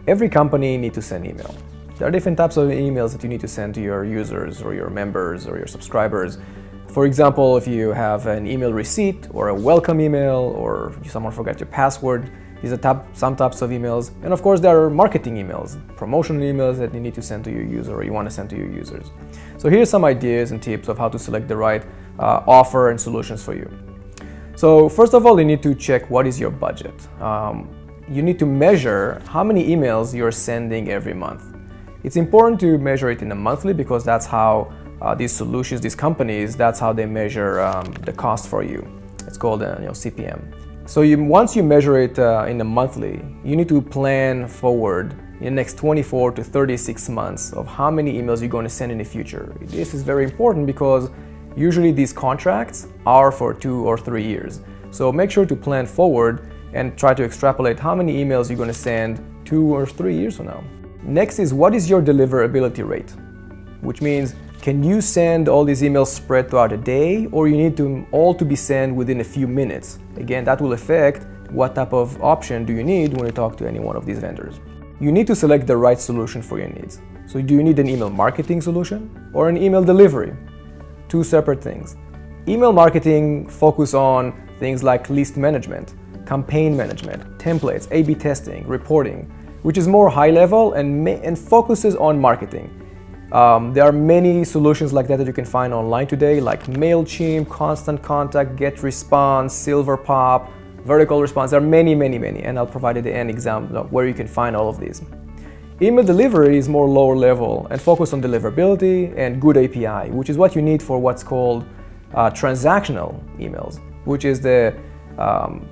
Every company needs to send email. There are different types of emails that you need to send to your users or your members or your subscribers. For example, if you have an email receipt or a welcome email or someone forgot your password, these are some types of emails. And of course, there are marketing emails, promotional emails that you need to send to your user or you want to send to your users. So here's some ideas and tips of how to select the right offer and solutions for you. So first of all, you need to check what is your budget. You need to measure how many emails you're sending every month. It's important to measure it in a monthly because that's how these solutions, these companies, that's how they measure the cost for you. It's called CPM. So once you measure it in a monthly, you need to plan forward in the next 24 to 36 months of how many emails you're going to send in the future. This is very important because usually these contracts are for 2 or 3 years. So make sure to plan forward and try to extrapolate how many emails you're going to send 2 or 3 years from now. Next is, what is your deliverability rate? Which means, can you send all these emails spread throughout a day, or you need them all to be sent within a few minutes? Again, that will affect what type of option do you need when you talk to any one of these vendors. You need to select the right solution for your needs. So do you need an email marketing solution or an email delivery? Two separate things. Email marketing focus on things like list management, campaign management, templates, A/B testing, reporting, which is more high level and focuses on marketing. There are many solutions like that you can find online today, like MailChimp, Constant Contact, GetResponse, SilverPop, Vertical Response. There are many, and I'll provide at the end example of where you can find all of these. Email delivery is more lower level and focused on deliverability and good API, which is what you need for what's called transactional emails, which is the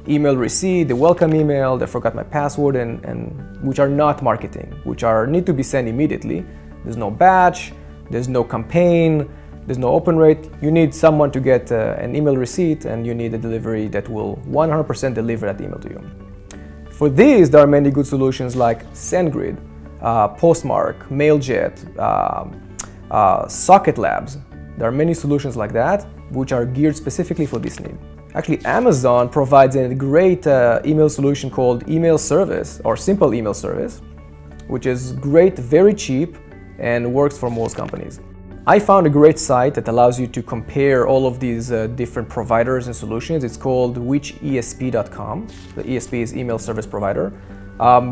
email receipt, the welcome email, the forgot my password, and which are not marketing, which need to be sent immediately. There's no batch, there's no campaign, there's no open rate. You need someone to get an email receipt, and you need a delivery that will 100% deliver that email to you. For these, there are many good solutions like SendGrid, Postmark, Mailjet, Socket Labs. There are many solutions like that which are geared specifically for this need. Actually, Amazon provides a great email solution called Email Service or Simple Email Service, which is great, very cheap, and works for most companies. I found a great site that allows you to compare all of these different providers and solutions. It's called whichesp.com. The ESP is Email Service Provider.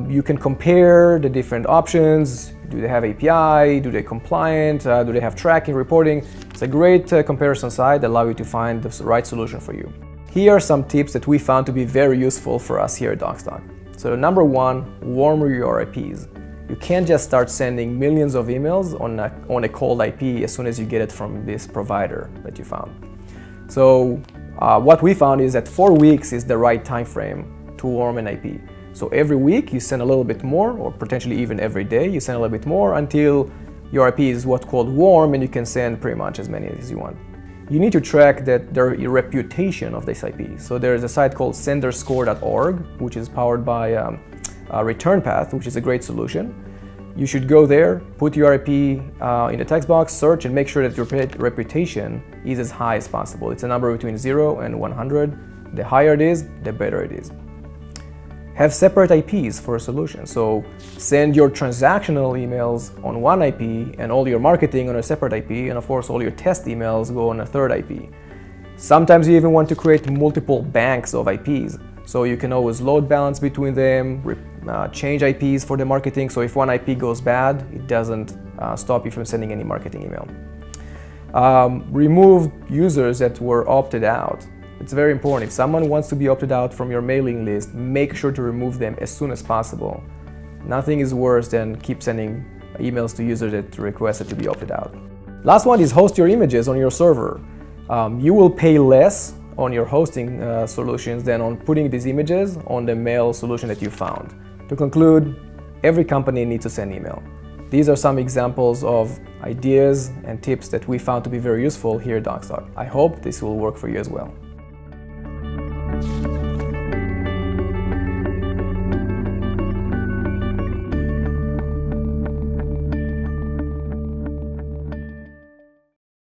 You can compare the different options. Do they have API? Do they compliant? Do they have tracking, reporting? It's a great comparison site that allows you to find the right solution for you. Here are some tips that we found to be very useful for us here at Docstoc. So number one, warm your IPs. You can't just start sending millions of emails on a cold IP as soon as you get it from this provider that you found. So what we found is that 4 weeks is the right time frame to warm an IP. So every week you send a little bit more, or potentially even every day you send a little bit more until your IP is what's called warm, and you can send pretty much as many as you want. You need to track the reputation of this IP. So there's a site called senderscore.org, which is powered by Return Path, which is a great solution. You should go there, put your IP in the text box, search, and make sure that your reputation is as high as possible. It's a number between 0 and 100. The higher it is, the better it is. Have separate IPs for a solution. So send your transactional emails on one IP and all your marketing on a separate IP, and of course all your test emails go on a third IP. Sometimes you even want to create multiple banks of IPs, so you can always load balance between them, change IPs for the marketing, so if one IP goes bad, it doesn't stop you from sending any marketing email. Remove users that were opted out. It's very important. If someone wants to be opted out from your mailing list, make sure to remove them as soon as possible. Nothing is worse than keep sending emails to users that requested to be opted out. Last one is host your images on your server. You will pay less on your hosting solutions than on putting these images on the mail solution that you found. To conclude, every company needs to send email. These are some examples of ideas and tips that we found to be very useful here at Docstoc. I hope this will work for you as well.